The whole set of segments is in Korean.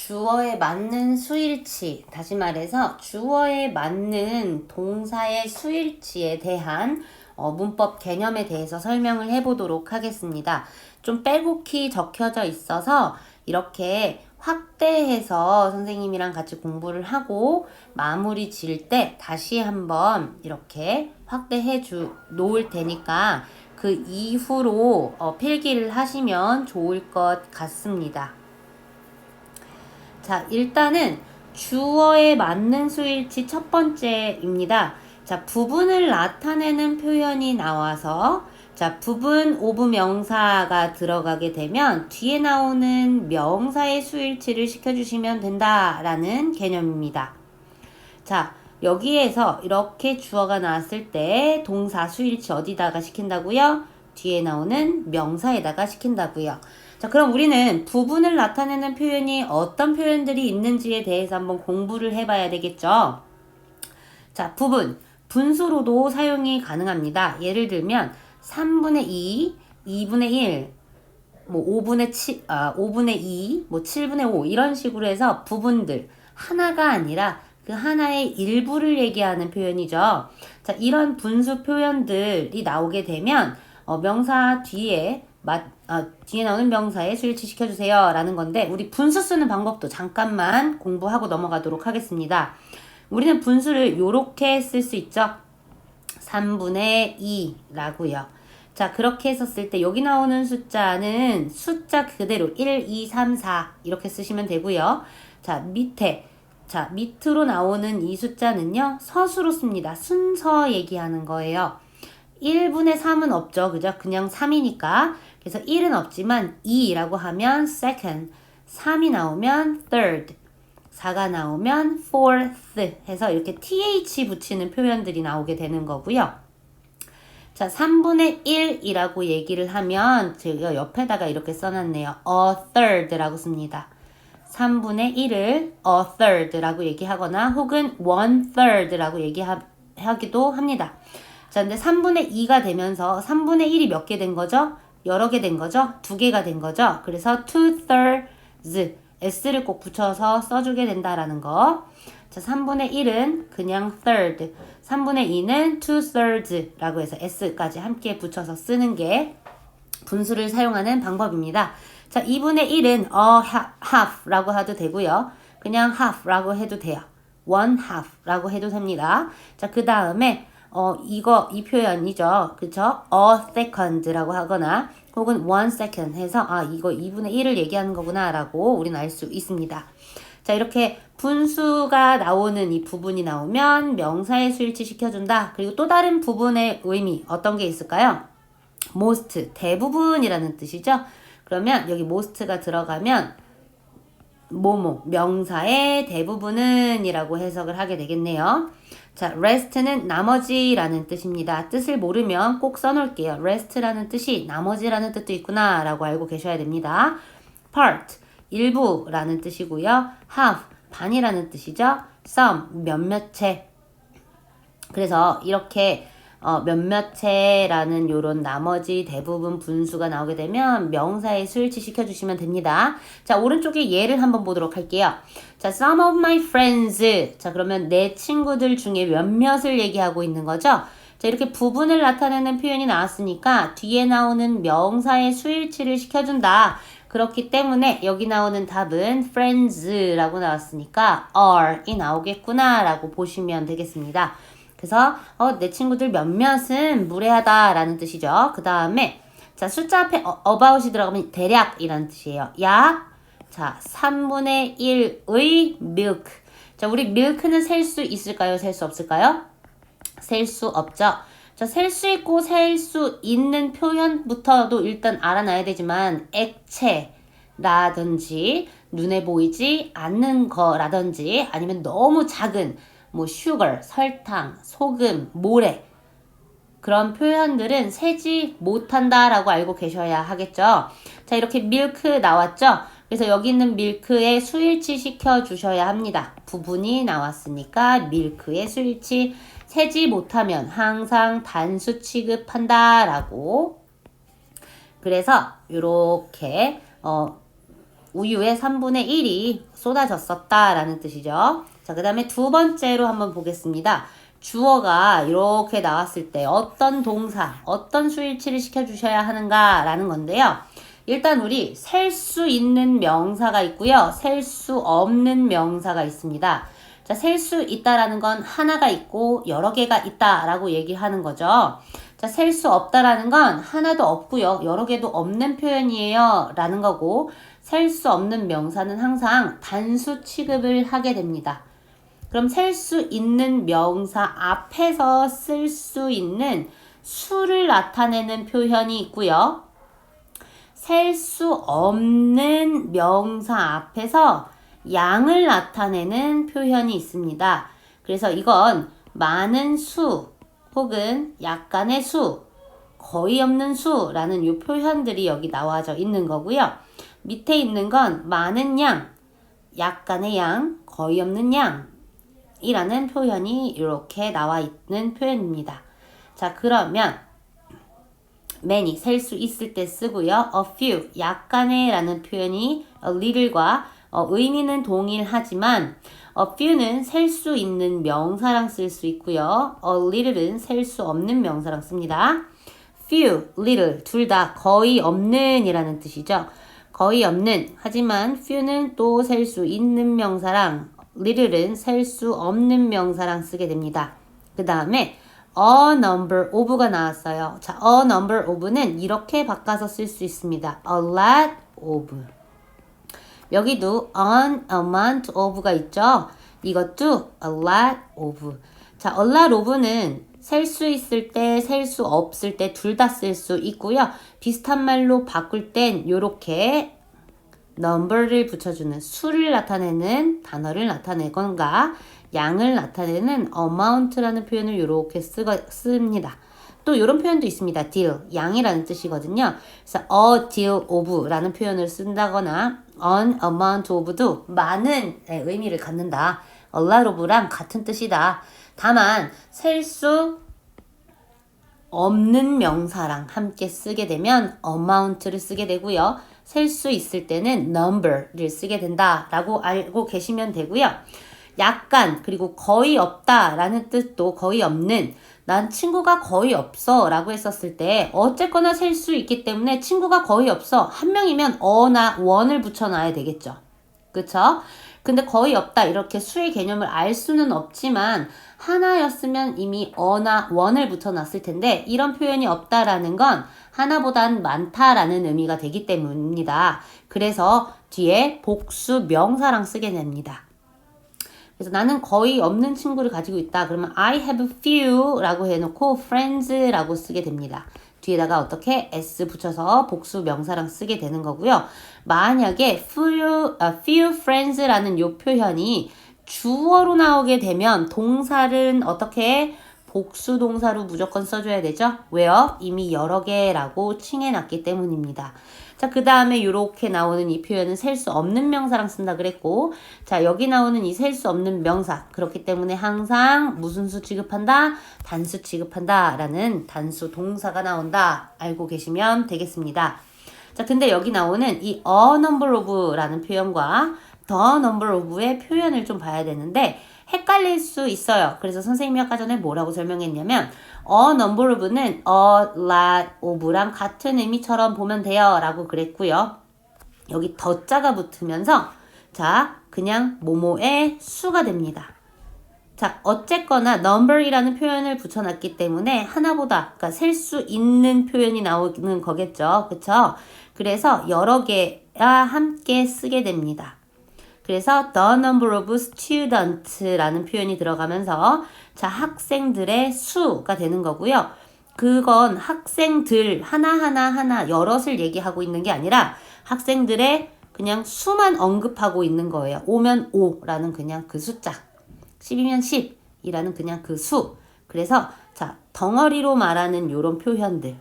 주어에 맞는 수일치, 다시 말해서 주어에 맞는 동사의 수일치에 대한 문법 개념에 대해서 설명을 해보도록 하겠습니다. 좀 빼곡히 적혀져 있어서 이렇게 확대해서 선생님이랑 같이 공부를 하고 마무리 지을 때 다시 한번 이렇게 확대해 놓을 테니까 그 이후로 필기를 하시면 좋을 것 같습니다. 자, 일단은 주어에 맞는 수일치 첫 번째입니다. 자, 부분을 나타내는 표현이 나와서 자, 부분 오브 명사가 들어가게 되면 뒤에 나오는 명사의 수일치를 시켜주시면 된다라는 개념입니다. 자, 여기에서 이렇게 주어가 나왔을 때 동사 수일치 어디다가 시킨다고요? 뒤에 나오는 명사에다가 시킨다고요. 자, 그럼 우리는 부분을 나타내는 표현이 어떤 표현들이 있는지에 대해서 한번 공부를 해봐야 되겠죠. 자, 부분, 분수로도 사용이 가능합니다. 예를 들면 3분의 2, 2분의 1, 뭐 5분의 2, 뭐 7분의 5 이런 식으로 해서 부분들 하나가 아니라 그 하나의 일부를 얘기하는 표현이죠. 자, 이런 분수 표현들이 나오게 되면 명사 뒤에 뒤에 나오는 명사에 수일치 시켜주세요 라는 건데 우리 분수 쓰는 방법도 잠깐만 공부하고 넘어가도록 하겠습니다. 우리는 분수를 요렇게 쓸 수 있죠. 3분의 2라고요. 자, 그렇게 했었을 때 여기 나오는 숫자는 숫자 그대로 1, 2, 3, 4 이렇게 쓰시면 되고요. 자, 밑으로 나오는 이 숫자는요. 서수로 씁니다. 순서 얘기하는 거예요. 1분의 3은 없죠. 그죠? 그냥 3이니까. 그래서 1은 없지만 2라고 하면 second, 3이 나오면 third, 4가 나오면 fourth 해서 이렇게 th 붙이는 표현들이 나오게 되는 거고요. 자, 3분의 1이라고 얘기를 하면 제가 옆에다가 이렇게 써놨네요. a third라고 씁니다. 3분의 1을 a third라고 얘기하거나 혹은 1/3라고 얘기하기도 합니다. 자, 근데 3분의 2가 되면서 3분의 1이 몇 개 된 거죠? 여러 개 된 거죠? 2개가 된 거죠? 그래서 2/3 s를 꼭 붙여서 써주게 된다라는 거. 자, 3분의 1은 그냥 third, 3분의 2는 2/3라고 해서 s까지 함께 붙여서 쓰는 게 분수를 사용하는 방법입니다. 자, 2분의 1은 half라고 해도 되고요. 그냥 half라고 해도 돼요. 1/2라고 해도 됩니다. 자, 그 다음에 이 표현이죠. 그쵸? a second라고 하거나 혹은 1 second 해서 이거 2분의 1을 얘기하는 거구나 라고 우리는 알 수 있습니다. 자, 이렇게 분수가 나오는 이 부분이 나오면 명사의 수일치 시켜준다. 그리고 또 다른 부분의 의미 어떤 게 있을까요? most, 대부분이라는 뜻이죠. 그러면 여기 most가 들어가면 명사의 대부분은 이라고 해석을 하게 되겠네요. 자, rest는 나머지라는 뜻입니다. 뜻을 모르면 꼭 써놓을게요. rest라는 뜻이 나머지라는 뜻도 있구나 라고 알고 계셔야 됩니다. part, 일부라는 뜻이고요. half, 반이라는 뜻이죠. some, 몇몇째. 그래서 이렇게 몇몇째라는 요런 나머지 대부분 분수가 나오게 되면 명사에 수일치 시켜주시면 됩니다. 자, 오른쪽에 예를 한번 보도록 할게요. 자, some of my friends. 자, 그러면 내 친구들 중에 몇몇을 얘기하고 있는 거죠. 자, 이렇게 부분을 나타내는 표현이 나왔으니까 뒤에 나오는 명사의 수일치를 시켜준다. 그렇기 때문에 여기 나오는 답은 friends라고 나왔으니까 are이 나오겠구나 라고 보시면 되겠습니다. 그래서 내 친구들 몇몇은 무례하다라는 뜻이죠. 그 다음에 자, 숫자 앞에 about이 들어가면 대략이라는 뜻이에요. 약. 자, 3분의 1의 milk. 자, 우리 milk는 셀 수 있을까요? 셀 수 없을까요? 셀 수 없죠. 자, 셀 수 있고 셀 수 있는 표현부터도 일단 알아놔야 되지만 액체라든지 눈에 보이지 않는 거라든지 아니면 너무 작은 뭐 sugar, 설탕, 소금, 모래 그런 표현들은 세지 못한다라고 알고 계셔야 하겠죠. 자, 이렇게 milk 나왔죠. 그래서 여기 있는 milk에 수일치 시켜주셔야 합니다. 부분이 나왔으니까 milk의 수일치 세지 못하면 항상 단수 취급한다라고. 그래서 이렇게 우유의 3분의 1이 쏟아졌었다라는 뜻이죠. 자, 그 다음에 두 번째로 한번 보겠습니다. 주어가 이렇게 나왔을 때 어떤 동사, 어떤 수일치를 시켜주셔야 하는가라는 건데요. 일단 우리 셀 수 있는 명사가 있고요. 셀 수 없는 명사가 있습니다. 자, 셀 수 있다라는 건 하나가 있고 여러 개가 있다라고 얘기하는 거죠. 자, 셀 수 없다라는 건 하나도 없고요. 여러 개도 없는 표현이에요. 라는 거고, 셀 수 없는 명사는 항상 단수 취급을 하게 됩니다. 그럼 셀 수 있는 명사 앞에서 쓸 수 있는 수를 나타내는 표현이 있고요. 셀 수 없는 명사 앞에서 양을 나타내는 표현이 있습니다. 그래서 이건 많은 수 혹은 약간의 수, 거의 없는 수라는 이 표현들이 여기 나와져 있는 거고요. 밑에 있는 건 많은 양, 약간의 양, 거의 없는 양이라는 표현이 이렇게 나와 있는 표현입니다. 자, 그러면 many, 셀 수 있을 때 쓰고요. a few, 약간의 라는 표현이 a little과 의미는 동일하지만 a few는 셀 수 있는 명사랑 쓸 수 있고요. a little은 셀 수 없는 명사랑 씁니다. few, little 둘 다 거의 없는 이라는 뜻이죠. 거의 없는, 하지만 few는 또 셀 수 있는 명사랑 little은 셀 수 없는 명사랑 쓰게 됩니다. 그 다음에 a number of가 나왔어요. 자, a number of는 이렇게 바꿔서 쓸 수 있습니다. a lot of. 여기도 an amount of가 있죠. 이것도 a lot of. 자, a lot of는 셀 수 있을 때, 셀 수 없을 때 둘 다 쓸 수 있고요. 비슷한 말로 바꿀 땐 요렇게 number를 붙여주는 수를 나타내는 단어를 나타내건가 양을 나타내는 amount라는 표현을 이렇게 씁니다. 또 이런 표현도 있습니다. deal, 양이라는 뜻이거든요. 그래서 a deal of라는 표현을 쓴다거나 an amount of도 많은 의미를 갖는다. a lot of랑 같은 뜻이다. 다만 셀 수 없는 명사랑 함께 쓰게 되면 amount를 쓰게 되고요. 셀 수 있을 때는 number를 쓰게 된다라고 알고 계시면 되고요. 약간 그리고 거의 없다라는 뜻도 거의 없는 난 친구가 거의 없어 라고 했었을 때 어쨌거나 셀 수 있기 때문에 친구가 거의 없어 한 명이면 어나 원을 붙여놔야 되겠죠. 그쵸? 근데 거의 없다 이렇게 수의 개념을 알 수는 없지만 하나였으면 이미 어나 원을 붙여놨을 텐데 이런 표현이 없다라는 건 하나보단 많다라는 의미가 되기 때문입니다. 그래서 뒤에 복수 명사랑 쓰게 됩니다. 그래서 나는 거의 없는 친구를 가지고 있다. 그러면 I have few 라고 해놓고 friends라고 쓰게 됩니다. 뒤에다가 어떻게 s 붙여서 복수 명사랑 쓰게 되는 거고요. 만약에 few friends라는 요 표현이 주어로 나오게 되면 동사는 어떻게 복수 동사로 무조건 써줘야 되죠? 왜요? 이미 여러 개라고 칭해놨기 때문입니다. 자, 그 다음에 이렇게 나오는 이 표현은 셀 수 없는 명사랑 쓴다 그랬고, 자, 여기 나오는 이 셀 수 없는 명사. 그렇기 때문에 항상 무슨 수 취급한다? 단수 취급한다. 라는 단수 동사가 나온다. 알고 계시면 되겠습니다. 자, 근데 여기 나오는 이 a number of 라는 표현과 the number of의 표현을 좀 봐야 되는데, 헷갈릴 수 있어요. 그래서 선생님이 아까 전에 뭐라고 설명했냐면 a number of는 a lot of랑 같은 의미처럼 보면 돼요 라고 그랬고요. 여기 더자가 붙으면서 자 그냥 뭐뭐의 수가 됩니다. 자 어쨌거나 number이라는 표현을 붙여놨기 때문에 하나보다 그러니까 셀 수 있는 표현이 나오는 거겠죠. 그쵸? 그래서 여러 개와 함께 쓰게 됩니다. 그래서 the number of students라는 표현이 들어가면서 자 학생들의 수가 되는 거고요. 그건 학생들 하나 여럿을 얘기하고 있는 게 아니라 학생들의 그냥 수만 언급하고 있는 거예요. 5면 5라는 그냥 그 숫자, 10이면 10이라는 그냥 그 수. 그래서 자 덩어리로 말하는 요런 표현들.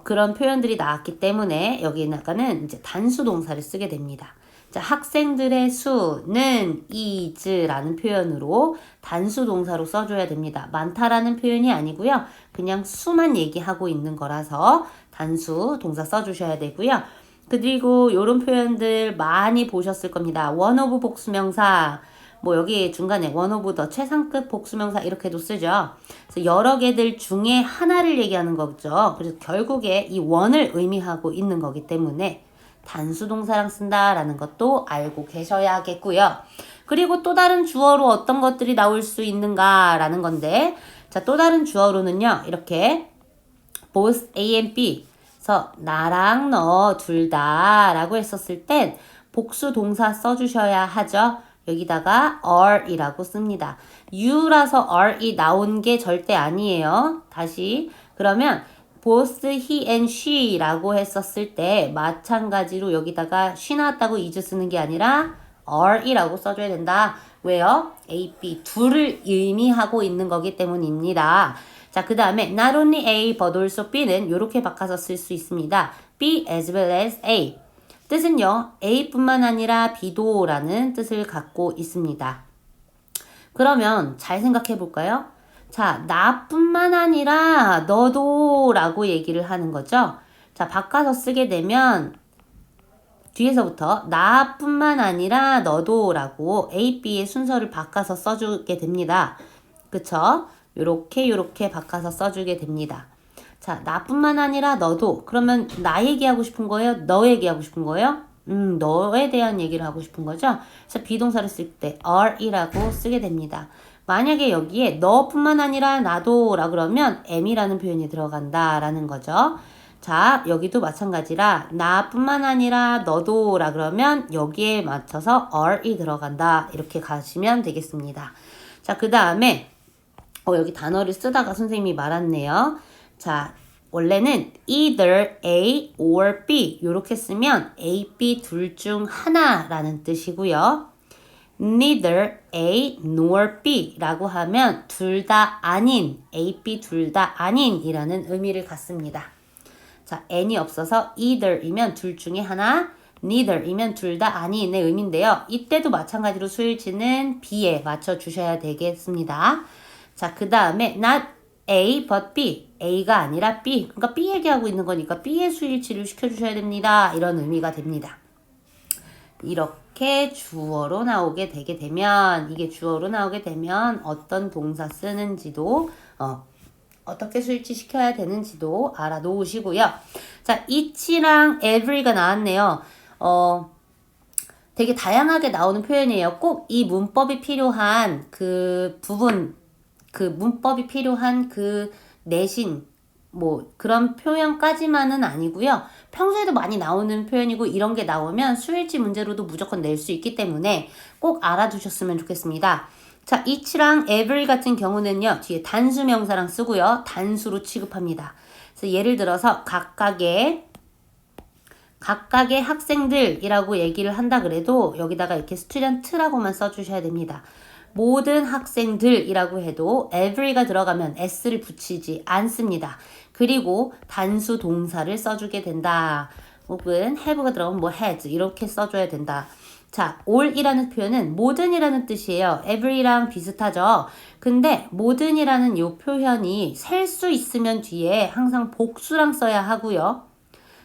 그런 표현들이 나왔기 때문에 여기다가는 이제 단수 동사를 쓰게 됩니다. 자, 학생들의 수는 is라는 표현으로 단수 동사로 써줘야 됩니다. 많다라는 표현이 아니고요. 그냥 수만 얘기하고 있는 거라서 단수 동사 써주셔야 되고요. 그리고 요런 표현들 많이 보셨을 겁니다. one of 복수명사, 뭐 여기 중간에 one of the 최상급 복수명사 이렇게도 쓰죠. 그래서 여러 개들 중에 하나를 얘기하는 거죠. 그래서 결국에 이 one을 의미하고 있는 거기 때문에 단수 동사랑 쓴다라는 것도 알고 계셔야겠고요. 그리고 또 다른 주어로 어떤 것들이 나올 수 있는가라는 건데, 자, 또 다른 주어로는요, 이렇게 both A and B, 그래서 나랑 너 둘 다 라고 했었을 땐 복수 동사 써주셔야 하죠. 여기다가 are이라고 씁니다. you라서 are이 나온 게 절대 아니에요. 다시 그러면 both he and she라고 했었을 때 마찬가지로 여기다가 she 나왔다고 is 쓰는 게 아니라 are이라고 써줘야 된다. 왜요? A, B 둘을 의미하고 있는 거기 때문입니다. 자, 그 다음에 not only A but also B는 이렇게 바꿔서 쓸 수 있습니다. B as well as A. 뜻은요, A뿐만 아니라 B도 라는 뜻을 갖고 있습니다. 그러면 잘 생각해 볼까요? 자, 나뿐만 아니라 너도 라고 얘기를 하는 거죠. 자, 바꿔서 쓰게 되면 뒤에서부터 나뿐만 아니라 너도 라고 A, B의 순서를 바꿔서 써주게 됩니다. 그쵸? 요렇게 바꿔서 써주게 됩니다. 자, 나뿐만 아니라 너도. 그러면 나 얘기하고 싶은 거예요? 너 얘기하고 싶은 거예요? 너에 대한 얘기를 하고 싶은 거죠? 그래서 비동사를 쓸 때 are이라고 쓰게 됩니다. 만약에 여기에 너뿐만 아니라 나도 라 그러면 am이라는 표현이 들어간다라는 거죠. 자, 여기도 마찬가지라 나뿐만 아니라 너도 라 그러면 여기에 맞춰서 are이 들어간다. 이렇게 가시면 되겠습니다. 자, 그 다음에 여기 단어를 쓰다가 선생님이 말았네요. 자, 원래는 either A or B 이렇게 쓰면 A, B 둘 중 하나라는 뜻이고요. neither A nor B 라고 하면 둘 다 아닌, A, B 둘 다 아닌 이라는 의미를 갖습니다. 자, n이 없어서 either이면 둘 중에 하나, neither이면 둘 다 아닌의 의미인데요. 이때도 마찬가지로 수일치는 B에 맞춰주셔야 되겠습니다. 자, 그 다음에 not A but B, A가 아니라 B, 그러니까 B 얘기하고 있는 거니까 B의 수일치를 시켜주셔야 됩니다. 이런 의미가 됩니다. 이렇게 주어로 나오게 되게 되면, 이게 주어로 나오게 되면 어떤 동사 쓰는지도 어떻게 수일치 시켜야 되는지도 알아놓으시고요. 자, each랑 every가 나왔네요. 되게 다양하게 나오는 표현이에요. 꼭 이 문법이 필요한 그 부분, 그 문법이 필요한 그 내신 뭐 그런 표현까지만은 아니고요. 평소에도 많이 나오는 표현이고 이런 게 나오면 수일치 문제로도 무조건 낼 수 있기 때문에 꼭 알아두셨으면 좋겠습니다. 자, each랑 every 같은 경우는요. 뒤에 단수 명사랑 쓰고요. 단수로 취급합니다. 그래서 예를 들어서 각각의 학생들이라고 얘기를 한다 그래도 여기다가 이렇게 student라고만 써주셔야 됩니다. 모든 학생들이라고 해도 every가 들어가면 s를 붙이지 않습니다. 그리고 단수 동사를 써주게 된다. 혹은 have가 들어가면 뭐 has 이렇게 써줘야 된다. 자, all이라는 표현은 모든이라는 뜻이에요. every랑 비슷하죠. 근데 모든이라는 이 표현이 셀 수 있으면 뒤에 항상 복수랑 써야 하고요.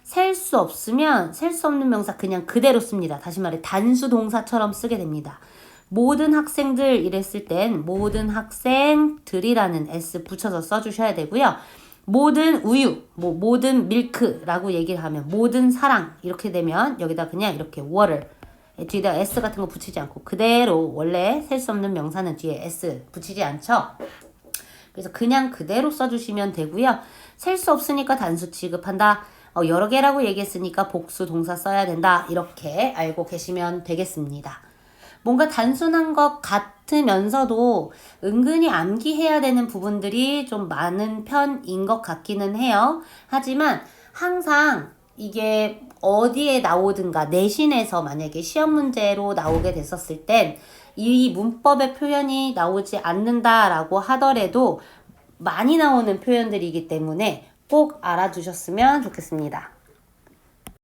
셀 수 없으면 셀 수 없는 명사 그냥 그대로 씁니다. 다시 말해 단수 동사처럼 쓰게 됩니다. 모든 학생들 이랬을 땐 모든 학생들이라는 s 붙여서 써주셔야 되고요. 모든 우유, 뭐 모든 밀크라고 얘기를 하면 모든 사랑 이렇게 되면 여기다 그냥 이렇게 water 뒤에다 s 같은 거 붙이지 않고 그대로 원래 셀 수 없는 명사는 뒤에 s 붙이지 않죠. 그래서 그냥 그대로 써주시면 되고요. 셀 수 없으니까 단수 취급한다. 여러 개라고 얘기했으니까 복수 동사 써야 된다. 이렇게 알고 계시면 되겠습니다. 뭔가 단순한 것 같으면서도 은근히 암기해야 되는 부분들이 좀 많은 편인 것 같기는 해요. 하지만 항상 이게 어디에 나오든가 내신에서 만약에 시험 문제로 나오게 됐었을 땐 이 문법의 표현이 나오지 않는다라고 하더라도 많이 나오는 표현들이기 때문에 꼭 알아두셨으면 좋겠습니다.